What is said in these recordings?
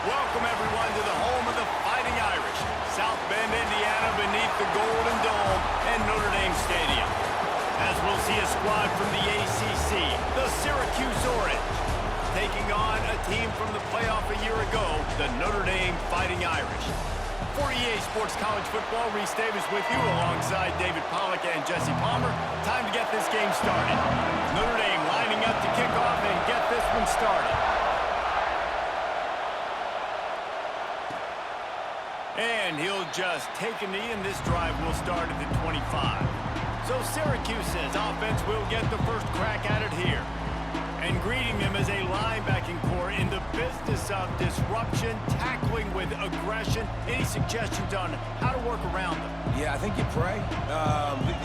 Welcome, everyone, to the home of the Fighting Irish, South Bend, Indiana, beneath the Golden Dome and Notre Dame Stadium. As we'll see a squad from the ACC, the Syracuse Orange, taking on a team from the playoff a year ago, the Notre Dame Fighting Irish. For EA Sports College Football, Reese Davis with you alongside David Pollack and Jesse Palmer. Time to get this game started. Notre Dame lining up to kick off and get this one started. And he'll just take a knee, and this drive will start at the 25. So Syracuse's offense will get the first crack at it here. And greeting them as a linebacking core in the business of disruption, tackling with aggression. Any suggestions on how to work around them? Yeah, I think you pray.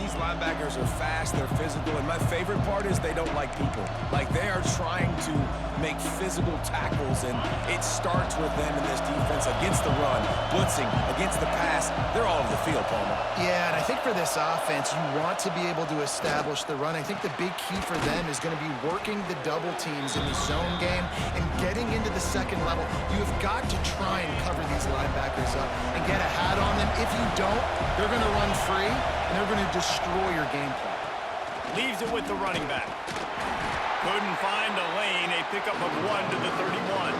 These linebackers are fast, they're physical, and my favorite part is they don't like people. Like, they are trying to make physical tackles, and it starts with them in this defense against the run, blitzing, against the pass. They're all over the field, Palmer. Yeah, and I think for this offense, you want to be able to establish the run. I think the big key for them is going to be working the double teams in the zone game and getting into the second level. You have got to try and cover these linebackers up and get a hat on them. If you don't, they're going to run free, and they're going to destroy your game plan. Leaves it with the running back. Couldn't find a lane. A pickup of 1 to the 31.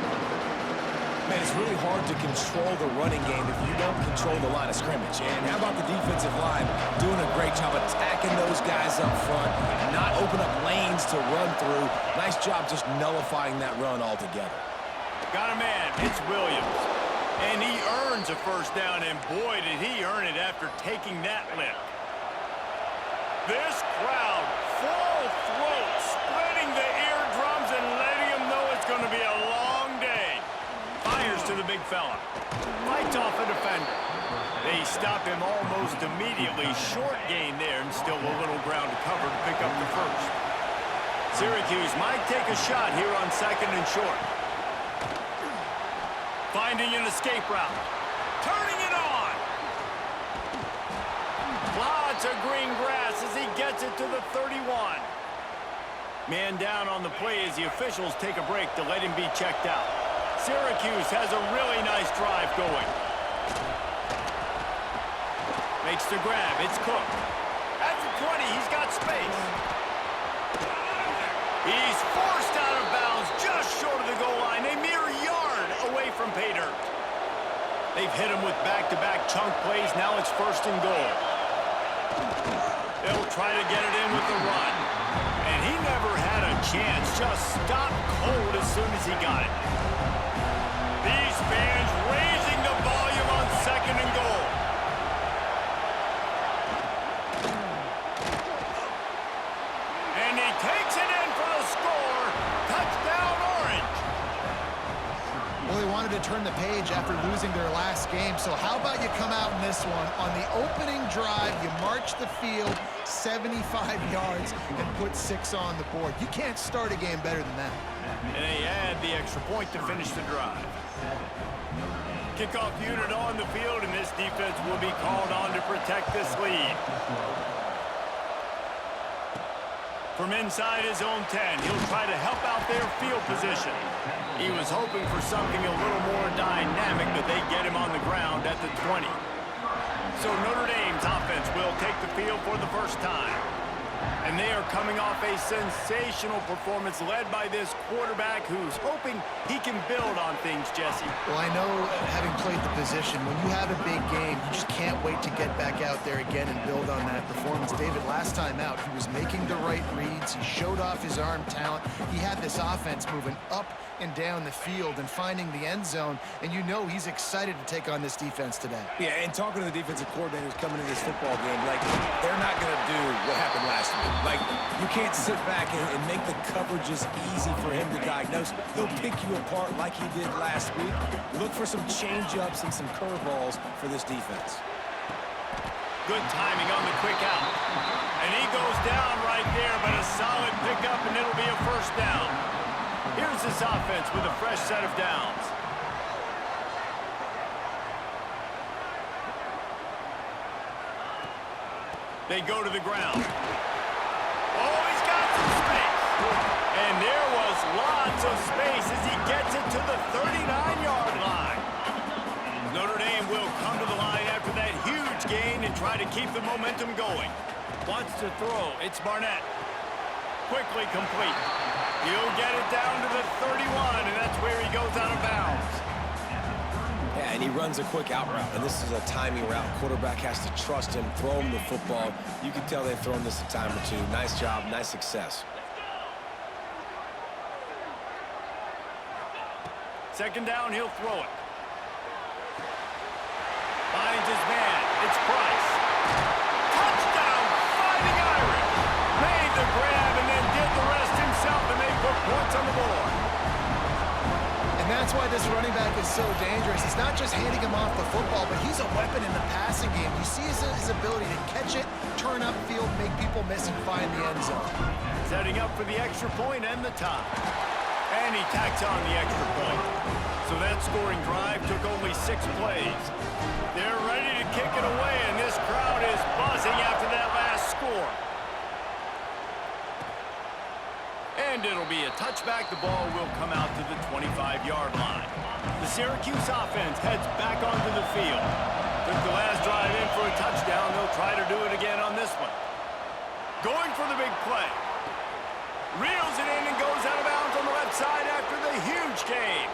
Man, it's really hard to control the running game if you don't control the line of scrimmage. And how about the defensive line doing a great job attacking those guys up front, not open up lanes to run through. Nice job just nullifying that run altogether. Got a man. It's Williams. And he earns a first down, and boy, did he earn it after taking that lift. This crowd, full throat, splitting the eardrums and letting him know it's going to be a long day. Fires to the big fella. Fights off a defender. They stop him almost immediately. Short gain there, and still a little ground to cover to pick up the first. Syracuse might take a shot here on second and short. Finding an escape route. Turning it on. Lots of green grass as he gets it to the 31. Man down on the play as the officials take a break to let him be checked out. Syracuse has a really nice drive going. Makes the grab. It's Cook. At the 20, he's got space. He's forced out of bounds just short of the goal line. A mere yard away from pay dirt. They've hit him with back-to-back chunk plays. Now it's first and goal. They'll try to get it in with the run. And he never had a chance. Just stopped cold as soon as he got it. These fans raising the volume on second and goal. And he takes it in for the score. Touchdown, Orange. Well, they wanted to turn the page after losing their last game, so how about you come out in this one? On the opening drive, you march the field 75 yards and put 6 on the board. You can't start a game better than that. And they add the extra point to finish the drive. Kickoff unit on the field, and this defense will be called on to protect this lead. From inside his own 10, he'll try to help out their field position. He was hoping for something a little more dynamic, but they get him on the ground at the 20. So Notre Dame's offense will take the field for the first time. And they are coming off a sensational performance led by this quarterback who's hoping he can build on things, Jesse. Well, I know, having played the position, when you have a big game, you just can't wait to get back out there again and build on that performance. David, last time out, he was making the right reads. He showed off his arm talent. He had this offense moving up and down the field and finding the end zone, and you know he's excited to take on this defense today. Yeah, and talking to the defensive coordinators coming into this football game, like, they're not going to do what happened last week. Like, you can't sit back and make the coverages easy for him to diagnose. He'll pick you apart like he did last week. Look for some change-ups and some curveballs for this defense. Good timing on the quick out. And he goes down right there, but a solid pickup, and it'll be a first down. Here's this offense with a fresh set of downs. They go to the ground. Oh, he's got some space. And there was lots of space as he gets it to the 39-yard line. try to keep the momentum going. Wants to throw. It's Barnett. Quickly complete. He'll get it down to the 31, and that's where he goes out of bounds. Yeah, and he runs a quick out route, and this is a timing route. Quarterback has to trust him, throw him the football. You can tell they've thrown this a time or two. Nice job, nice success. Second down, he'll throw it. Finds his man. It's Price. Touchdown, Fighting Irish. Made the grab and then did the rest himself, and they put points on the board. And that's why this running back is so dangerous. It's not just handing him off the football, but he's a weapon in the passing game. You see his ability to catch it, turn upfield, make people miss, and find the end zone. Setting up for the extra point and the tie. And he tacks on the extra point. So that scoring drive took only 6 plays. They're ready to kick it away, and this crowd is buzzing after that last score. And it'll be a touchback. The ball will come out to the 25-yard line. The Syracuse offense heads back onto the field. Took the last drive in for a touchdown. They'll try to do it again on this one. Going for the big play. Reels it in and goes out of bounds on the left side after the huge game.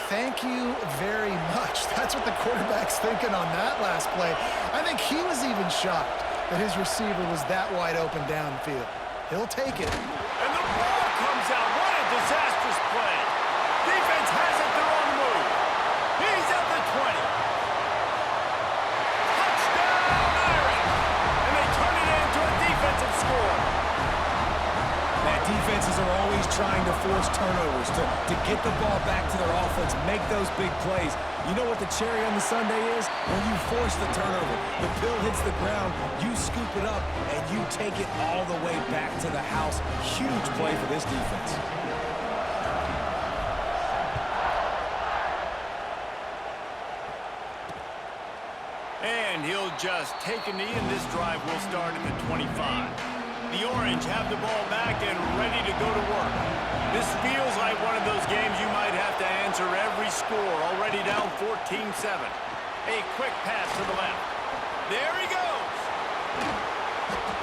Thank you very much. That's what the quarterback's thinking on that last play. I think he was even shocked that his receiver was that wide open downfield. He'll take it. And the ball comes out. What a disastrous play. Defense has it. They're on the move. He's at the 20. Touchdown, Irish. And they turn it into a defensive score. Defenses are always trying to force turnovers, to get the ball back to their offense, make those big plays. You know what the cherry on the sundae is? When you force the turnover, the pill hits the ground, you scoop it up, and you take it all the way back to the house. Huge play for this defense. And he'll just take a knee, and this drive will start at the 25. The Orange have the ball back and ready to go to work. This feels like one of those games you might have to answer every score. Already down 14-7. A quick pass to the left. There he goes.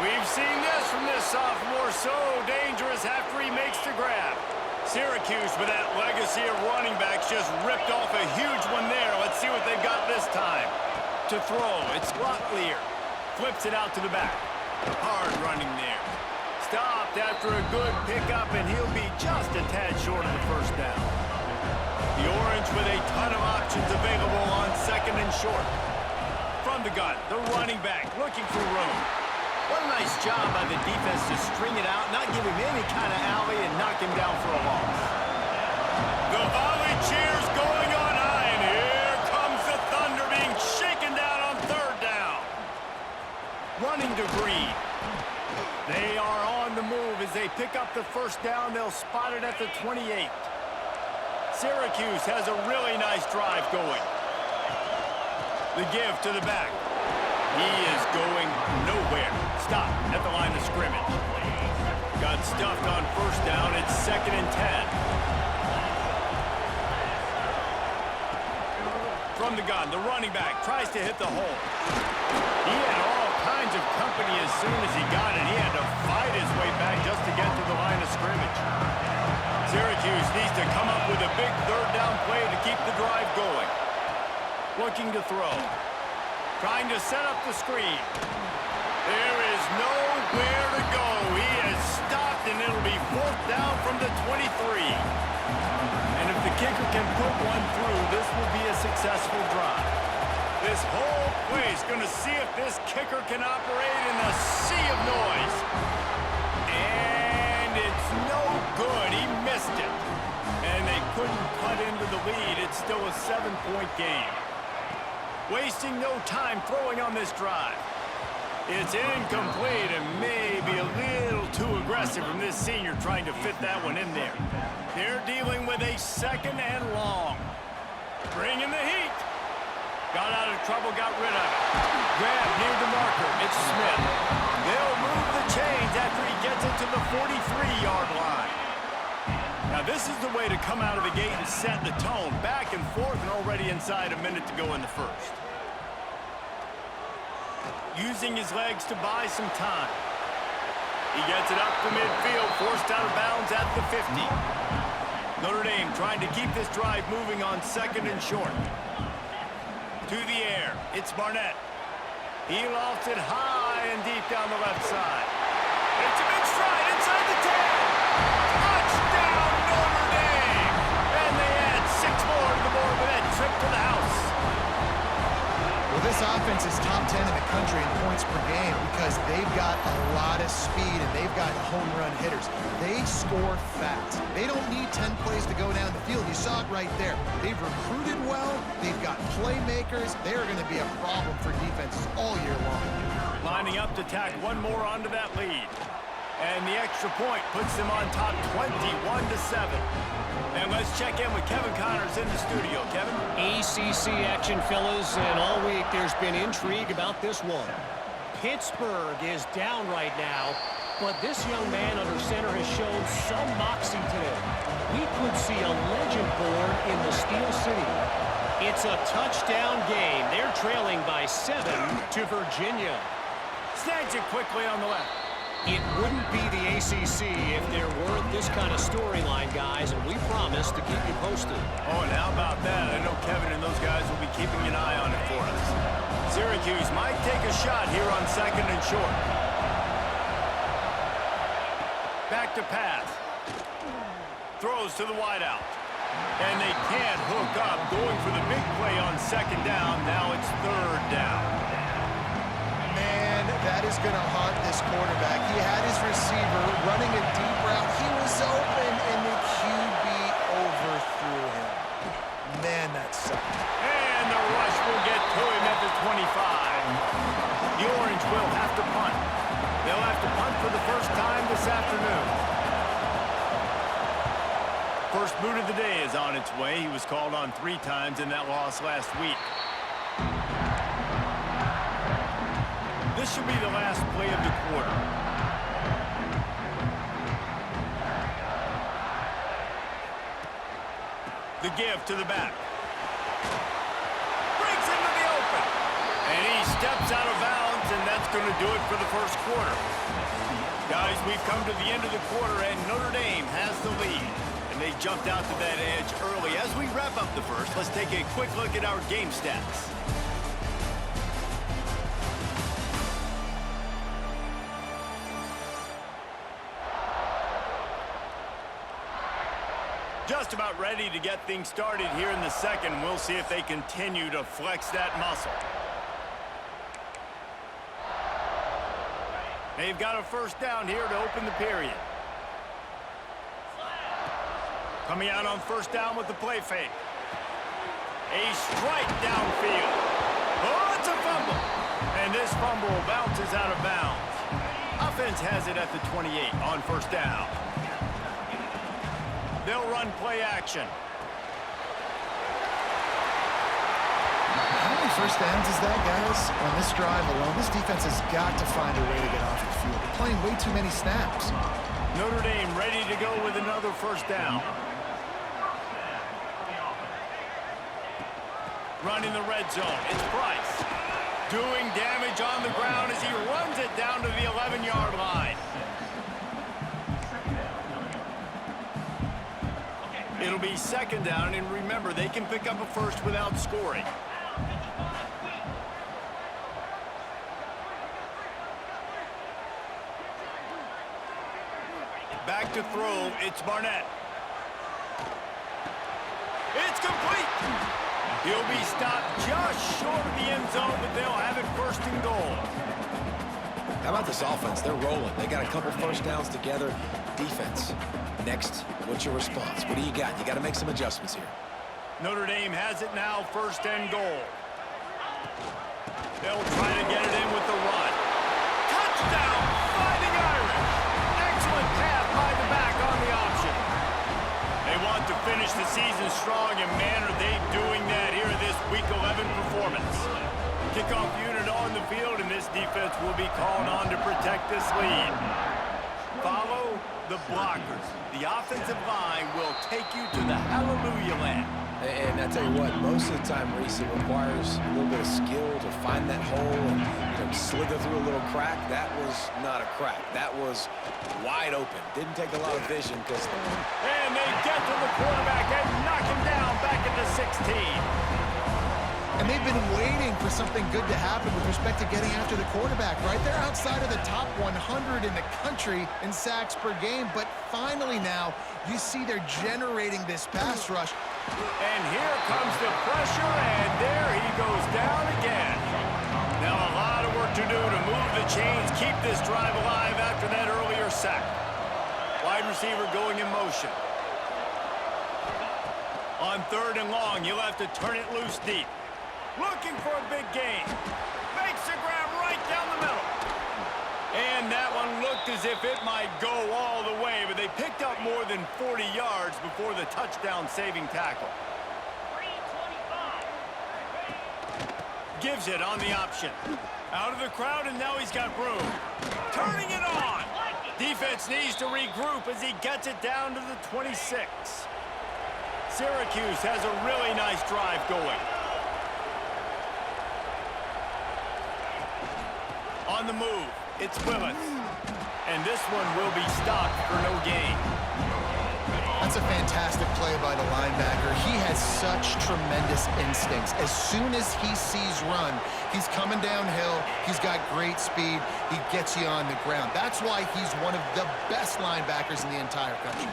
We've seen this from this sophomore. So dangerous after he makes the grab. Syracuse, with that legacy of running backs, just ripped off a huge one there. Let's see what they've got this time. To throw, it's Locklear. Flips it out to the back. Hard running there. Stopped after a good pickup, and he'll be just a tad short of the first down. The Orange with a ton of options available on second and short. From the gun, the running back looking for room. What a nice job by the defense to string it out, not give him any kind of alley, and knock him down for a loss. The volley cheers going on high, and here comes the Thunder being shaken down on third down. Running to Breed. They are on the move as they pick up the first down. They'll spot it at the 28. Syracuse has a really nice drive going. The give to the back. He is going nowhere. Stop at the line of scrimmage. Got stuffed on first down. It's 2nd and 10. From the gun, the running back tries to hit the hole. He had all kinds of company as soon as he got it. He had to fight his way back just to get to the line of scrimmage. Syracuse needs to come up with a big third down play to keep the drive going. Looking to throw. Trying to set up the screen. There is nowhere to go. He is stopped, and it'll be 4th down from the 23. And if the kicker can put one through, this will be a successful drive. This whole place going to see if this kicker can operate in a sea of noise. And it's no good. He missed it. And they couldn't cut into the lead. It's still a 7-point game. Wasting no time throwing on this drive. It's incomplete and maybe a little too aggressive from this senior trying to fit that one in there. They're dealing with a 2nd and long. Bringing the heat. Got out of trouble, got rid of it. Grab near the marker. It's Smith. They'll move the chains after he gets it to the 43-yard line. Now this is the way to come out of the gate and set the tone. Back and forth and already inside a minute to go in the first. using his legs to buy some time. He gets it up to midfield, forced out of bounds at the 50. Notre Dame trying to keep this drive moving on 2nd and short. To the air, it's Barnett. He lofts it high and deep down the left side. It's a big stride inside the 10. Touchdown, Notre Dame! And they add 6 more to the board with that trip to the house. Well, this offense is top 10 in the country in points per game because they've got a lot of speed and they've got home run hitters. They score fast. They don't need 10 plays to go down the field. You saw it right there. They've recruited well. They've got playmakers. They're going to be a problem for defenses all year long. Lining up to tack one more onto that lead. And the extra point puts them on top 21-7. And let's check in with Kevin Connors in the studio. Kevin? ACC action, fellas, and all week there's been intrigue about this one. Pittsburgh is down right now, but this young man under center has shown some moxie today. We could see a legend born in the Steel City. It's a touchdown game. They're trailing by 7 to Virginia. Snags it quickly on the left. It wouldn't be the ACC if there weren't this kind of storyline, guys, and we promise to keep you posted. Oh, and how about that? I know Kevin and those guys will be keeping an eye on it for us. Syracuse might take a shot here on 2nd and short. Back to pass. Throws to the wideout. And they can't hook up, going for the big play on 2nd down. Now it's 3rd down. Man, that is going to haunt this quarterback. He had his receiver running a deep route. He was open, and the QB overthrew him. Man, that sucked. And the rush will get to him at the 25. The Orange will have to punt. They'll have to punt for the first time this afternoon. First boot of the day is on its way. He was called on 3 times in that loss last week. This should be the last play of the quarter. The give to the back. Breaks into the open. And he steps out of bounds, and that's going to do it for the first quarter. Guys, we've come to the end of the quarter, and Notre Dame has the lead. And they jumped out to that edge early. As we wrap up the first, let's take a quick look at our game stats. Just about ready to get things started here in the second. We'll see if they continue to flex that muscle. They've got a first down here to open the period. Coming out on first down with the play fake. A strike downfield. Oh, it's a fumble. And this fumble bounces out of bounds. Offense has it at the 28 on first down. They'll run play action. How many first downs is that, guys? On this drive alone, this defense has got to find a way to get off the field. They're playing way too many snaps. Notre Dame ready to go with another first down. Running the red zone. It's Price. Doing damage on the ground as he runs it down to the 11-yard line. It'll be second down, and remember, they can pick up a first without scoring. Back to throw, it's Barnett. It's complete. He'll be stopped just short of the end zone, but they'll have it first and goal. How about this offense? They're rolling. They got a couple first downs together. Defense. Next, what's your response? What do you got? You got to make some adjustments here. Notre Dame has it now, first and goal. They'll try to get it in with the run. Touchdown, Fighting Irish. Excellent pass by the back on the option. They want to finish the season strong, and man, are they doing that here in this Week 11 performance. Kickoff unit on the field, and this defense will be called on to protect this lead. Follow the blockers. The offensive line will take you to the hallelujah land. And I tell you what, most of the time, Reese, it requires a little bit of skill to find that hole and slither through a little crack. That was not a crack. That was wide open. Didn't take a lot of vision because... And they get to the quarterback and knock him down back at the 16. And they've been waiting for something good to happen with respect to getting after the quarterback, right? They're outside of the top 100 in the country in sacks per game, but finally now you see they're generating this pass rush. And here comes the pressure, and there he goes down again. Now a lot of work to do to move the chains, keep this drive alive after that earlier sack. Wide receiver going in motion. On 3rd and long, you'll have to turn it loose deep. Looking for a big gain. Makes a grab right down the middle. And that one looked as if it might go all the way, but they picked up more than 40 yards before the touchdown-saving tackle. Gives it on the option. Out of the crowd, and now he's got room. Turning it on. Defense needs to regroup as he gets it down to the 26. Syracuse has a really nice drive going. On the move, it's Willis. And this one will be stopped for no gain. That's a fantastic play by the linebacker. He has such tremendous instincts. As soon as he sees run, he's coming downhill. He's got great speed. He gets you on the ground. That's why he's one of the best linebackers in the entire country.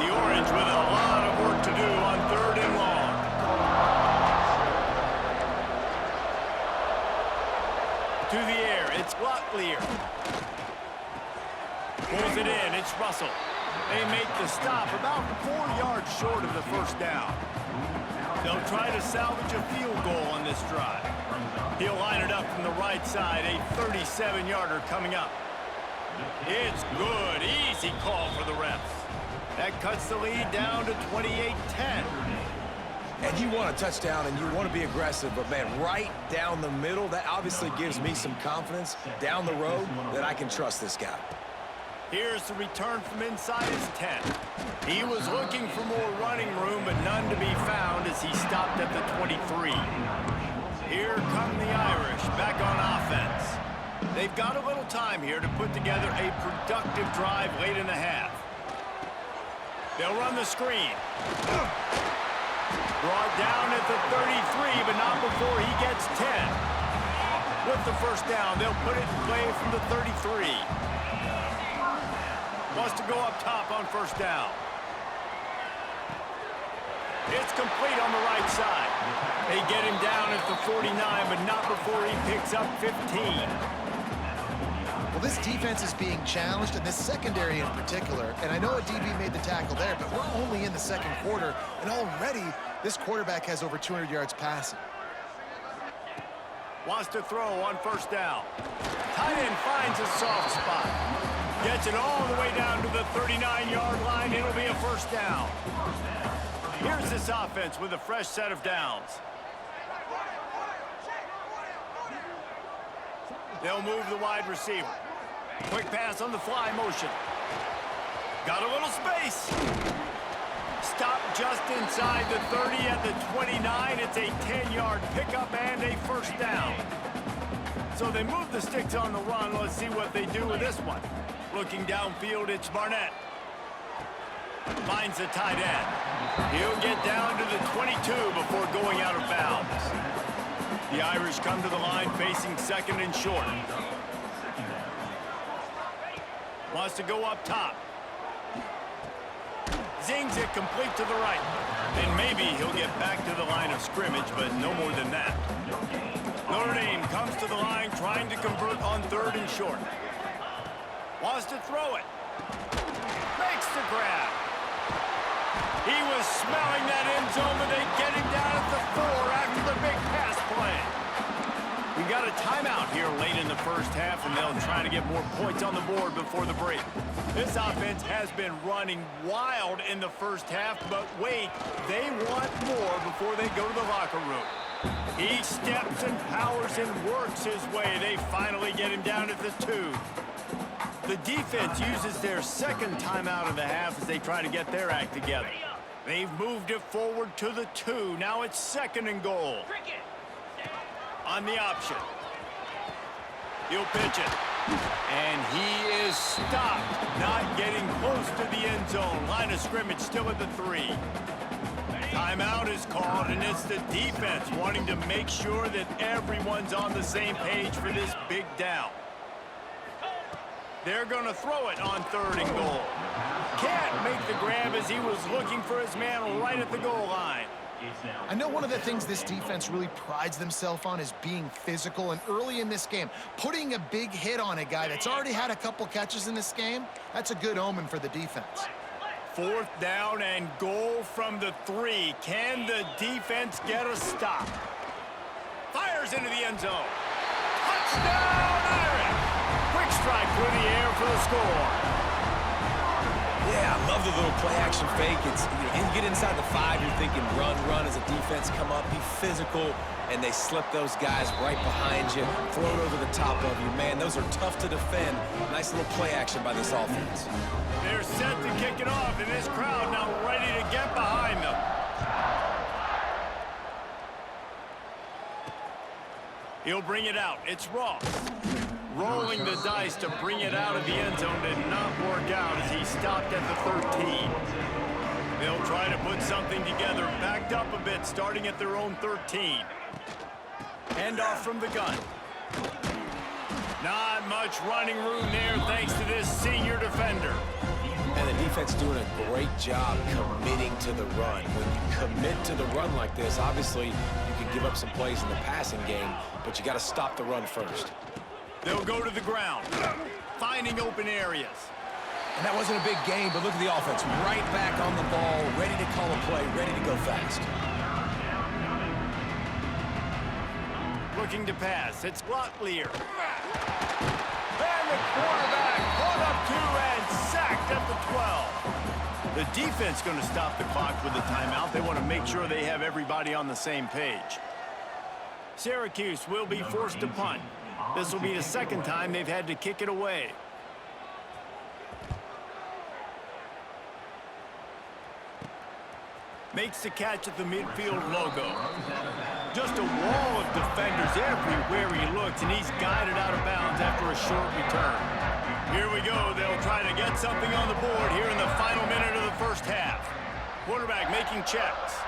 The Orange with a lot of work to do on 3rd and long. To the air, it's Locklear. Pulls it in, it's Russell. They make the stop about 4 yards short of the first down. They'll try to salvage a field goal on this drive. He'll line it up from the right side, a 37-yarder coming up. It's good, easy call for the refs. That cuts the lead down to 28-10. And you want a touchdown and you want to be aggressive, but man, right down the middle, that obviously gives me some confidence down the road that I can trust this guy. Here's the return from inside his 10. He was looking for more running room, but none to be found as he stopped at the 23. Here come the Irish back on offense. They've got a little time here to put together a productive drive late in the half. They'll run the screen. Brought down at the 33, but not before he gets 10. With the first down, they'll put it in play from the 33. Wants to go up top on first down. It's complete on the right side. They get him down at the 49, but not before he picks up 15. Well, this defense is being challenged, and this secondary in particular. And I know a DB made the tackle there, but we're only in the second quarter, and already this quarterback has over 200 yards passing. Wants to throw on first down. Tight end finds a soft spot. Gets it all the way down to the 39-yard line. It'll be a first down. Here's this offense with a fresh set of downs. They'll move the wide receiver. Quick pass on the fly motion. Got a little space. Stop just inside the 30 at the 29. It's a 10-yard pickup and a first down. So they move the sticks on the run. Let's see what they do with this one. Looking downfield, it's Barnett. Finds the tight end. He'll get down to the 22 before going out of bounds. The Irish come to the line facing second and short. Wants to go up top. Zings it complete to the right. And maybe he'll get back to the line of scrimmage, but no more than that. Notre Dame comes to the line trying to convert on third and short. Wants to throw it. Makes the grab. He was smelling that end zone, but they get him down at the 4 after the big pass play. We got a timeout here late in the first half, and they'll try to get more points on the board before the break. This offense has been running wild in the first half, but wait, they want more before they go to the locker room. He steps and powers and works his way. They finally get him down at the 2. The defense uses their second timeout of the half as they try to get their act together. They've moved it forward to the 2. Now it's 2nd and goal. On the option. He'll pitch it. And he is stopped. Not getting close to the end zone. Line of scrimmage still at the 3. Timeout is called, and it's the defense wanting to make sure that everyone's on the same page for this big down. They're going to throw it on 3rd and goal. Can't make the grab as he was looking for his man right at the goal line. I know one of the things this defense really prides themselves on is being physical, and early in this game, putting a big hit on a guy that's already had a couple catches in this game, that's a good omen for the defense. 4th down and goal from the 3. Can the defense get a stop? Fires into the end zone. Touchdown, Irish! Quick strike through the air for the score. Yeah, I love the little play-action fake. It's, you get inside the 5, you're thinking run, run as a defense come up, be physical, and they slip those guys right behind you, throw it over the top of you. Man, those are tough to defend. Nice little play-action by this offense. They're set to kick it off, and this crowd now ready to get behind them. He'll bring it out. It's Ross. Rolling the dice to bring it out of the end zone did not work out as he stopped at the 13. They'll try to put something together, backed up a bit, starting at their own 13. Hand off from the gun. Not much running room there thanks to this senior defender. And the defense doing a great job committing to the run. When you commit to the run like this, obviously you can give up some plays in the passing game, but you got to stop the run first. They'll go to the ground, finding open areas. And that wasn't a big gain, but look at the offense. Right back on the ball, ready to call a play, ready to go fast. Looking to pass. It's Locklear. And the quarterback pulled up 2 and sacked at the 12. The defense going to stop the clock with a timeout. They want to make sure they have everybody on the same page. Syracuse will be forced to punt. This will be the 2nd time they've had to kick it away. Makes the catch at the midfield logo. Just a wall of defenders everywhere he looks, and he's guided out of bounds after a short return. Here we go. They'll try to get something on the board here in the final minute of the first half. Quarterback making checks.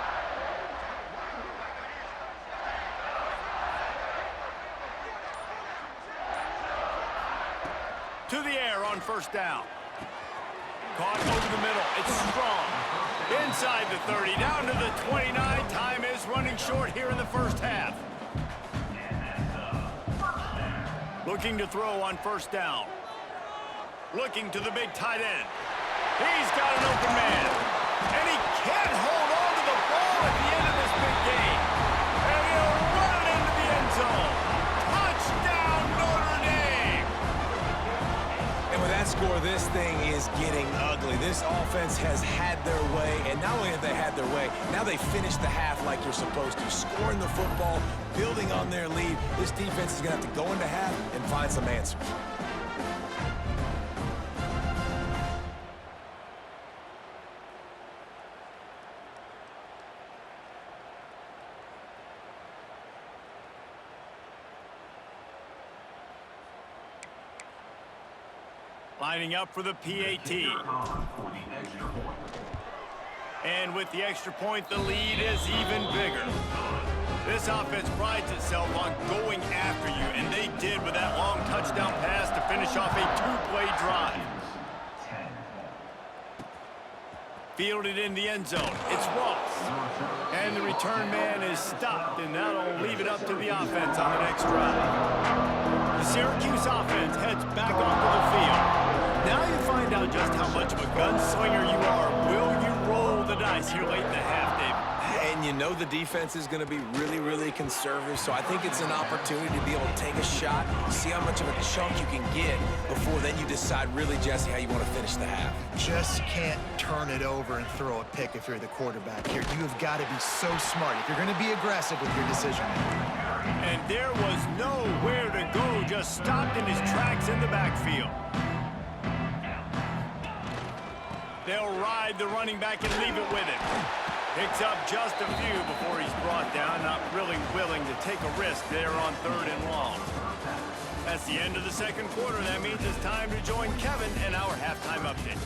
To the air on 1st down. Caught over the middle. It's strong. Inside the 30, down to the 29. Time is running short here in the first half. Looking to throw on 1st down. Looking to the big tight end. He's got an open man. And he can't hold on to the ball at the end of this big game. And he'll run it into the end zone. Touchdown, Notre Dame! And with that score, this thing is getting ugly. This offense has had their way, and not only have they had their way, now they finished the half like you're supposed to, scoring the football, building on their lead. This defense is going to have to go into half and find some answers. Lining up for the PAT. And with the extra point, the lead is even bigger. This offense prides itself on going after you, and they did with that long touchdown pass to finish off a 2-play drive. Fielded in the end zone. It's Ross. And the return man is stopped, and that'll leave it up to the offense on the next drive. The Syracuse offense heads back onto the field. Now you find out just how much of a gunslinger you are. Will you roll the dice here late in the half, David? And you know the defense is going to be really, really conservative, so I think it's an opportunity to be able to take a shot, see how much of a chunk you can get before then you decide really, Jesse, how you want to finish the half. Just can't turn it over and throw a pick if you're the quarterback here. You have got to be so smart if you're going to be aggressive with your decision. And there was nowhere to go, just stopped in his tracks in the backfield. They'll ride the running back and leave it with him. Picks up just a few before he's brought down, not really willing to take a risk there on 3rd and long. That's the end of the second quarter. That means it's time to join Kevin in our halftime update.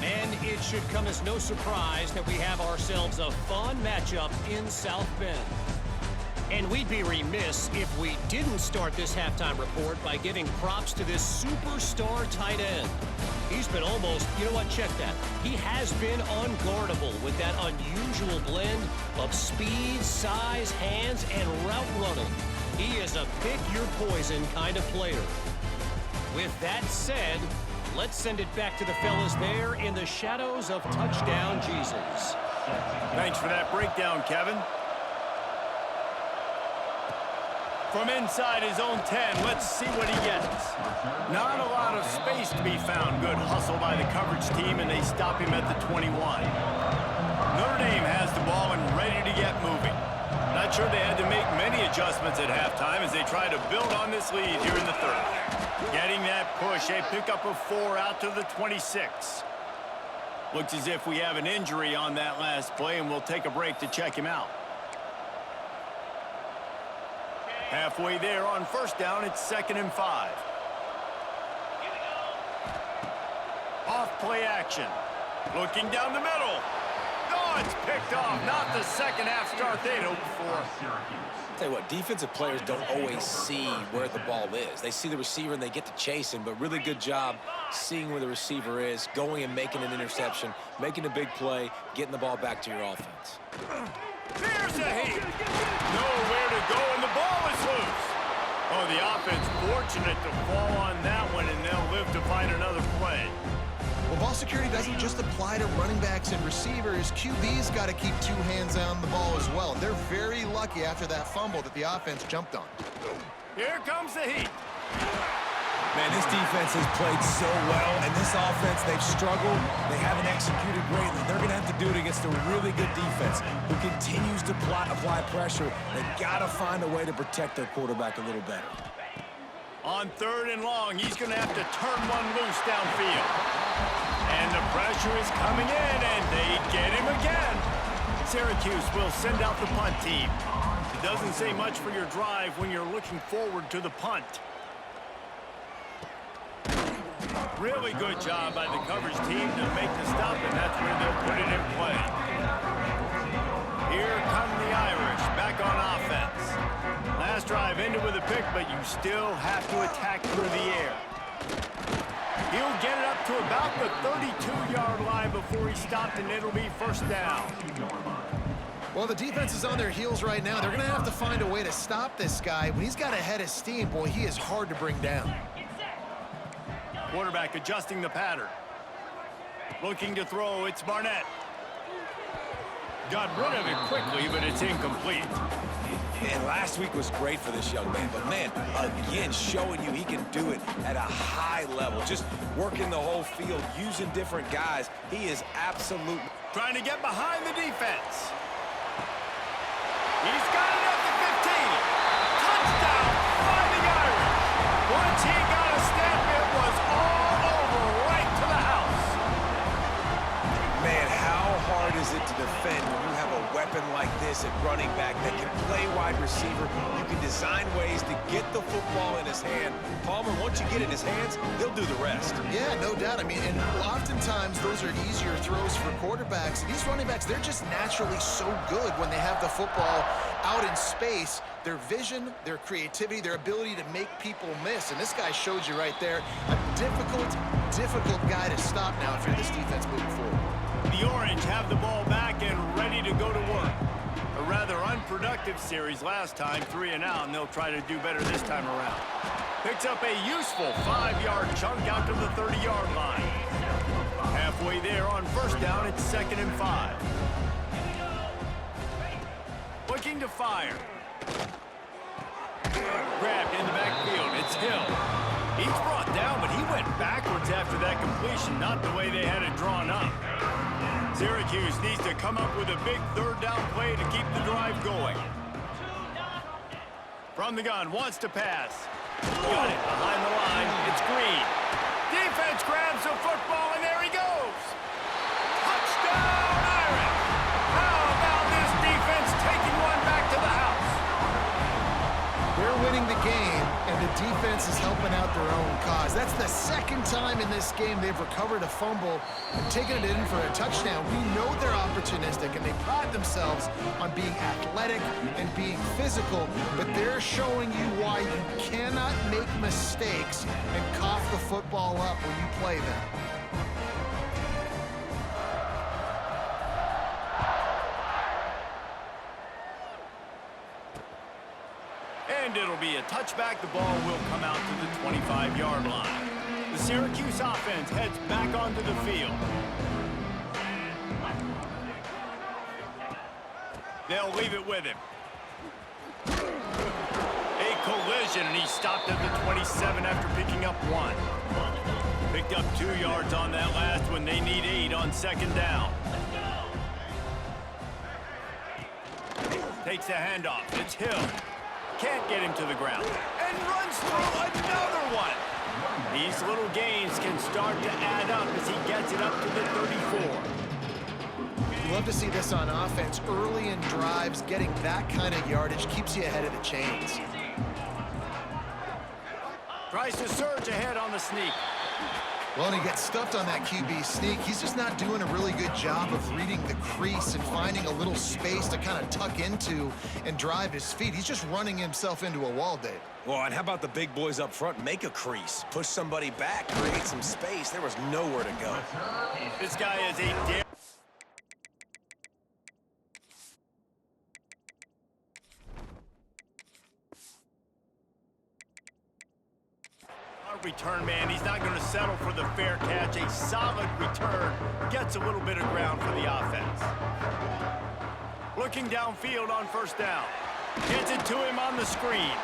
And it should come as no surprise that we have ourselves a fun matchup in South Bend. And we'd be remiss if we didn't start this halftime report by giving props to this superstar tight end. He's been almost, you know what, check that. He has been unguardable with that unusual blend of speed, size, hands, and route running. He is a pick-your-poison kind of player. With that said, let's send it back to the fellas there in the shadows of touchdown Jesus. Thanks for that breakdown, Kevin. From inside his own 10, let's see what he gets. Not a lot of space to be found. Good hustle by the coverage team, and they stop him at the 21. Notre Dame has the ball and ready to get moving. Not sure they had to make many adjustments at halftime as they try to build on this lead here in the 3rd. Getting that push, a pickup of 4 out to the 26. Looks as if we have an injury on that last play, and we'll take a break to check him out. Halfway there on 1st down, it's 2nd and 5. Off play action. Looking down the middle. Oh, it's picked off. Not the second half start they'd hoped for. Tell you what, defensive players don't always see where the ball is. They see the receiver and they get to chase him, but really good job seeing where the receiver is, going and making an interception, making a big play, getting the ball back to your offense. Here's a heat. Nowhere to go, and the ball is loose. Oh, the offense fortunate to fall on that one, and they'll live to find another play. Well, ball security doesn't just apply to running backs and receivers. QB's got to keep 2 hands on the ball as well. And they're very lucky after that fumble that the offense jumped on. Here comes the heat. Man, this defense has played so well, and this offense, they've struggled. They haven't executed greatly. They're going to have to do it against a really good defense who continues to apply pressure. They've got to find a way to protect their quarterback a little better. On 3rd and long, he's going to have to turn one loose downfield. And the pressure is coming in, and they get him again. Syracuse will send out the punt team. It doesn't say much for your drive when you're looking forward to the punt. Really good job by the coverage team to make the stop, and that's where they'll put it in play. Here come the Irish, back on offense. Last drive ended with a pick, but you still have to attack through the air. He'll get it up to about the 32-yard line before he stopped, and it'll be 1st down. Well, the defense is on their heels right now. They're going to have to find a way to stop this guy. When he's got a head of steam, boy, he is hard to bring down. Quarterback adjusting the pattern. Looking to throw, it's Barnett. Got rid of it quickly, but it's incomplete. And last week was great for this young man, but man, again, showing you he can do it at a high level, just working the whole field, using different guys. He is absolutely trying to get behind the defense. He's got it at the 15. Touchdown, Fighting Irish. Once he got a step, it was all over, right to the house. Man, how hard is it to defend when you have a weapon like this at running back that can play wide receiver? You can design ways to get the football in his hand. Palmer, once you get it in his hands, he'll do the rest. Yeah, no doubt. I mean, and oftentimes those are easier throws for quarterbacks. These running backs, they're just naturally so good when they have the football out in space. Their vision, their creativity, their ability to make people miss. And this guy showed you right there, a difficult guy to stop now if you're this defense moving forward. The Orange have the ball back and ready to go to work. A rather unproductive series last time, 3 and out, and they'll try to do better this time around. Picks up a useful 5-yard chunk out to the 30-yard line. Halfway there on 1st down, it's 2nd and 5. Looking to fire. Grabbed in the backfield, it's Hill. He's brought down, but he went backwards after that completion, not the way they had it drawn up. Syracuse needs to come up with a big 3rd down play to keep the drive going. From the gun, wants to pass. Got it behind the line. It's Green. Defense grabs the football, and there he goes. defense is helping out their own cause. That's the second time in this game they've recovered a fumble and taken it in for a touchdown. We know they're opportunistic, and they pride themselves on being athletic and being physical, but they're showing you why you cannot make mistakes and cough the football up when you play them. And it'll be a touchback. The ball will come out to the 25-yard line. The Syracuse offense heads back onto the field. They'll leave it with him. A collision, and he stopped at the 27 after picking up 1. Picked up 2 yards on that last one. They need 8 on second down. Takes the handoff. It's Hill. Can't get him to the ground. And runs through another one. These little gains can start to add up as he gets it up to the 34. You love to see this on offense. Early in drives, getting that kind of yardage keeps you ahead of the chains. Tries to surge ahead on the sneak. Well, and he gets stuffed on that QB sneak. He's just not doing a really good job of reading the crease and finding a little space to kind of tuck into and drive his feet. He's just running himself into a wall, Dave. Well, and how about the big boys up front? Make a crease. Push somebody back. Create some space. There was nowhere to go. This guy is a dare. Return man. He's not going to settle for the fair catch. A solid return gets a little bit of ground for the offense. Looking downfield on first down. Gets it to him on the screen.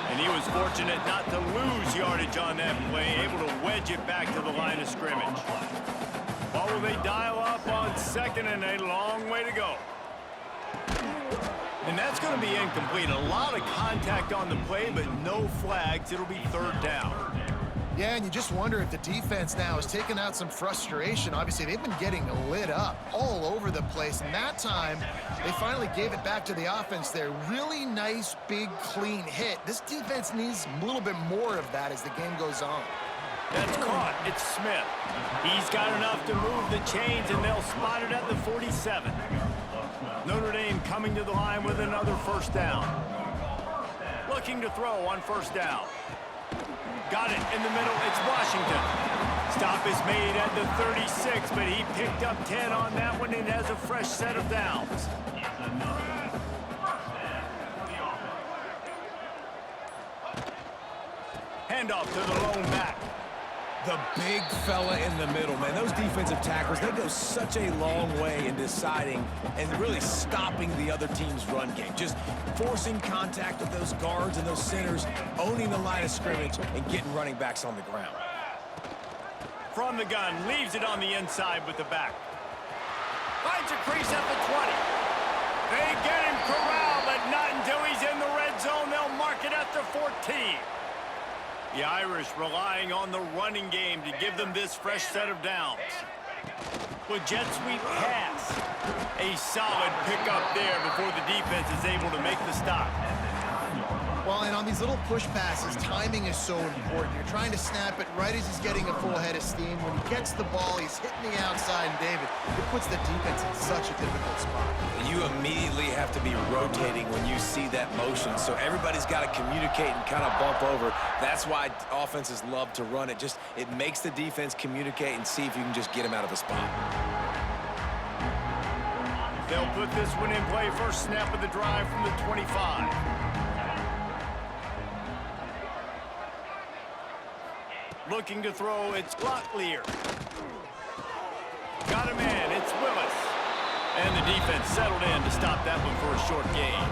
And he was fortunate not to lose yardage on that play, able to wedge it back to the line of scrimmage. What will they dial up on second, and a long way to go. And that's going to be incomplete. A lot of contact on the play, but no flags. It'll be third down. Yeah, and you just wonder if the defense now is taking out some frustration. Obviously, they've been getting lit up all over the place. And that time, they finally gave it back to the offense there. Really nice, big, clean hit. This defense needs a little bit more of that as the game goes on. That's caught. It's Smith. He's got enough to move the chains, and they'll spot it at the 47. Notre Dame coming to the line with another first down. Looking to throw on first down. Got it in the middle. It's Washington. Stop is made at the 36, but he picked up 10 on that one and has a fresh set of downs. Handoff to the lone back. The big fella in the middle, man. Those defensive tackles, they go such a long way in deciding and really stopping the other team's run game. Just forcing contact with those guards and those centers, owning the line of scrimmage, and getting running backs on the ground. From the gun, leaves it on the inside with the back. Finds a crease at the 20. They get him corralled, but not until he's in the red zone. They'll mark it at the 14. The Irish relying on the running game to give them this fresh set of downs. With jet sweep pass. A solid pickup there before the defense is able to make the stop. Well, and on these little push passes, timing is so important. You're trying to snap it right as he's getting a full head of steam. When he gets the ball, he's hitting the outside, and David, it puts the defense in such a difficult spot. You immediately have to be rotating when you see that motion, so everybody's got to communicate and kind of bump over. That's why offenses love to run it. It makes the defense communicate and see if you can just get him out of a spot. They'll put this one in play. First snap of the drive from the 25. Looking to throw, it's Locklear. Got a man, it's Willis. And the defense settled in to stop that one for a short gain.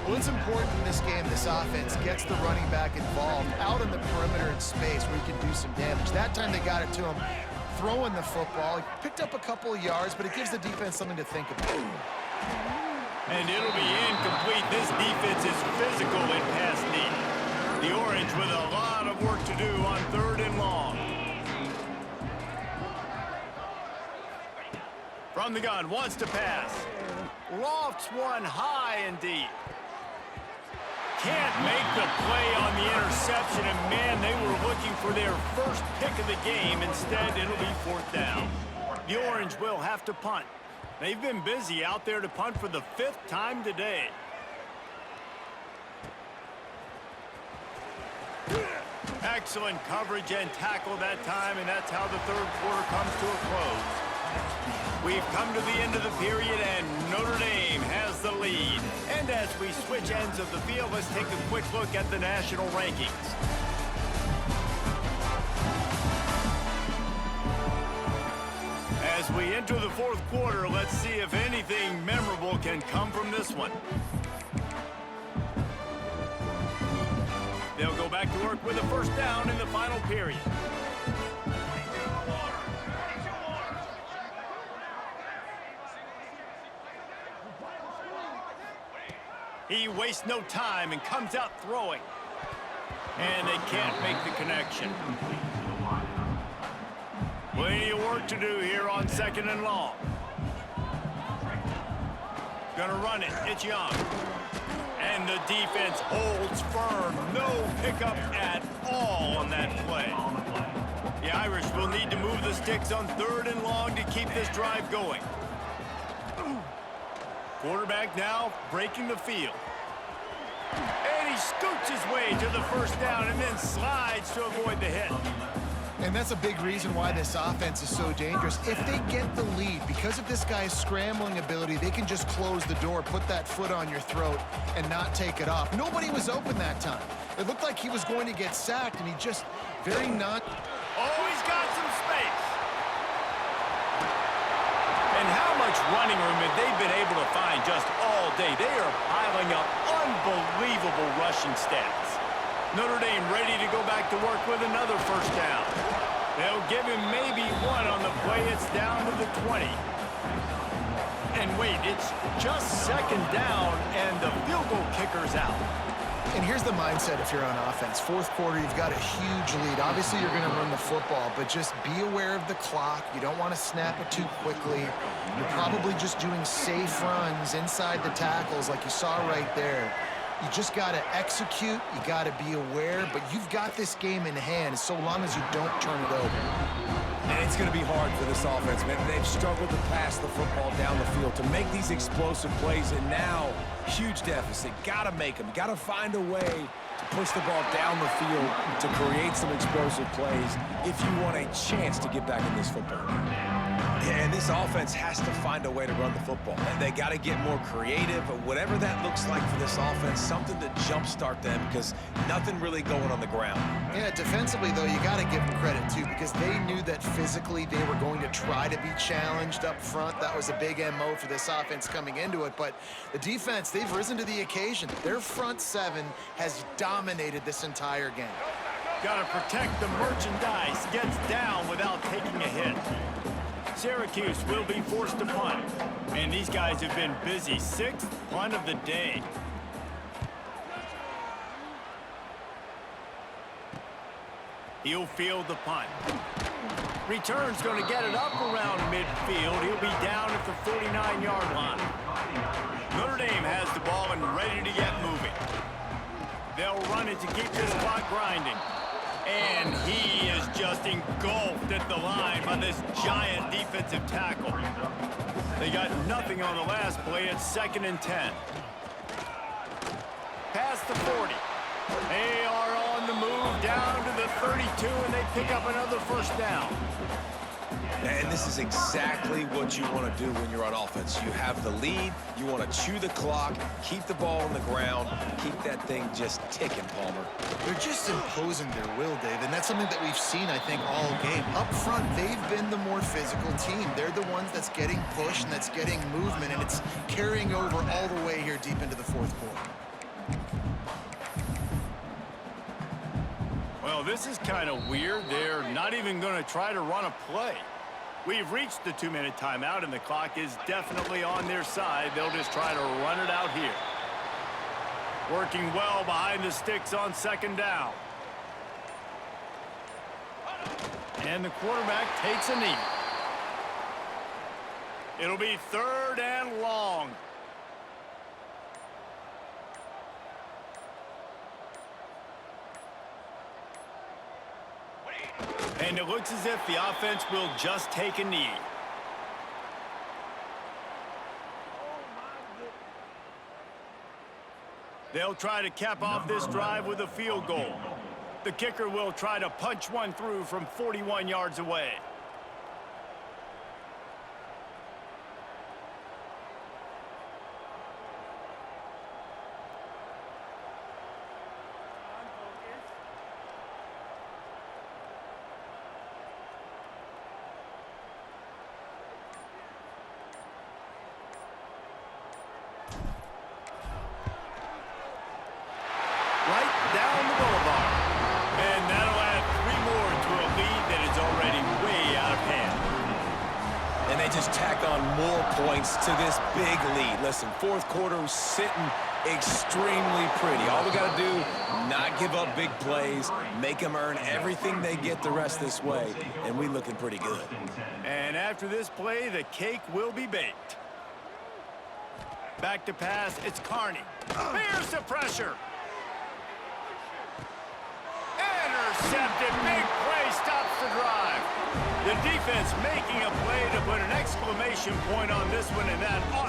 Well, it's important in this game, this offense gets the running back involved out in the perimeter in space where he can do some damage. That time they got it to him throwing the football. He picked up a couple of yards, but it gives the defense something to think about. And it'll be incomplete. This defense is physical in pass deep. The Orange with a lot of work to do on third and long. From the gun, wants to pass. Lofts one high and deep. can't make the play on the interception, and man, they were looking for their first pick of the game. Instead, it'll be fourth down. The Orange will have to punt. They've been busy out there to punt for the 5th time today. Excellent coverage and tackle that time, and that's how the third quarter comes to a close. We've come to the end of the period, and Notre Dame has the lead. And as we switch ends of the field, let's take a quick look at the national rankings. As we enter the fourth quarter, let's see if anything memorable can come from this one. They'll go back to work with a first down in the final period. He wastes no time and comes out throwing. And they can't make the connection. Plenty of work to do here on 2nd and long. Gonna run it. It's Young. And the defense holds firm. No pickup at all on that play. The Irish will need to move the sticks on 3rd and long to keep this drive going. Quarterback now breaking the field. And he scoots his way to the first down and then slides to avoid the hit. And that's a big reason why this offense is so dangerous. If they get the lead, because of this guy's scrambling ability, they can just close the door, put that foot on your throat, and not take it off. Nobody was open that time. It looked like he was going to get sacked, and he just very not... Oh, he's got some space. And how much running room have they been able to find just all day? They are piling up unbelievable rushing stats. Notre Dame ready to go back to work with another first down. They'll give him maybe one on the play. It's down to the 20. And wait, it's just 2nd down, and the field goal kicker's out. And here's the mindset if you're on offense. Fourth quarter, you've got a huge lead. Obviously, you're going to run the football, but just be aware of the clock. You don't want to snap it too quickly. You're probably just doing safe runs inside the tackles like you saw right there. You just got to execute. You got to be aware, but you've got this game in hand so long as you don't turn it over. And it's going to be hard for this offense, man. They've struggled to pass the football down the field, to make these explosive plays, and now, huge deficit. Got to make them. Got to find a way to push the ball down the field to create some explosive plays if you want a chance to get back in this football game. Yeah, and this offense has to find a way to run the football. And they got to get more creative, but whatever that looks like for this offense, something to jumpstart them because nothing really going on the ground. Yeah, defensively, though, you got to give them credit, too, because they knew that physically they were going to try to be challenged up front. That was a big MO for this offense coming into it. But the defense, they've risen to the occasion. Their front 7 has dominated this entire game. Got to protect the merchandise. Gets down without taking a hit. Syracuse will be forced to punt. And these guys have been busy. 6th punt of the day. He'll field the punt. Return's going to get it up around midfield. He'll be down at the 49-yard line. Notre Dame has the ball and ready to get moving. They'll run it to keep this clock grinding. And he is just engulfed at the line by this giant defensive tackle. They got nothing on the last play. It's 2nd and 10. Past the 40. They are on the move down to the 32, and they pick up another first down. And this is exactly what you want to do when you're on offense. You have the lead. You want to chew the clock, keep the ball on the ground, keep that thing just ticking, Palmer. They're just imposing their will, Dave, and that's something that we've seen, I think, all game. Up front, they've been the more physical team. They're the ones that's getting pushed and that's getting movement, and it's carrying over all the way here deep into the fourth quarter. Well, this is kind of weird. They're not even going to try to run a play. We've reached the 2-minute timeout, and the clock is definitely on their side. They'll just try to run it out here. Working well behind the sticks on 2nd down. And the quarterback takes a knee. It'll be 3rd and long. And it looks as if the offense will just take a knee. They'll try to cap off this drive with a field goal. The kicker will try to punch one through from 41 yards away. Right down the boulevard. And that'll add 3 more to a lead that is already way out of hand. And they just tack on more points to this big lead. Listen, fourth quarter was sitting extremely pretty. All we got to do, not give up big plays, make them earn everything they get the rest this way, and we looking pretty good. And after this play, the cake will be baked. Back to pass, it's Carney. Here's the pressure. Intercepted, big play, stops the drive. The defense making a play to put an exclamation point on this one, and that ought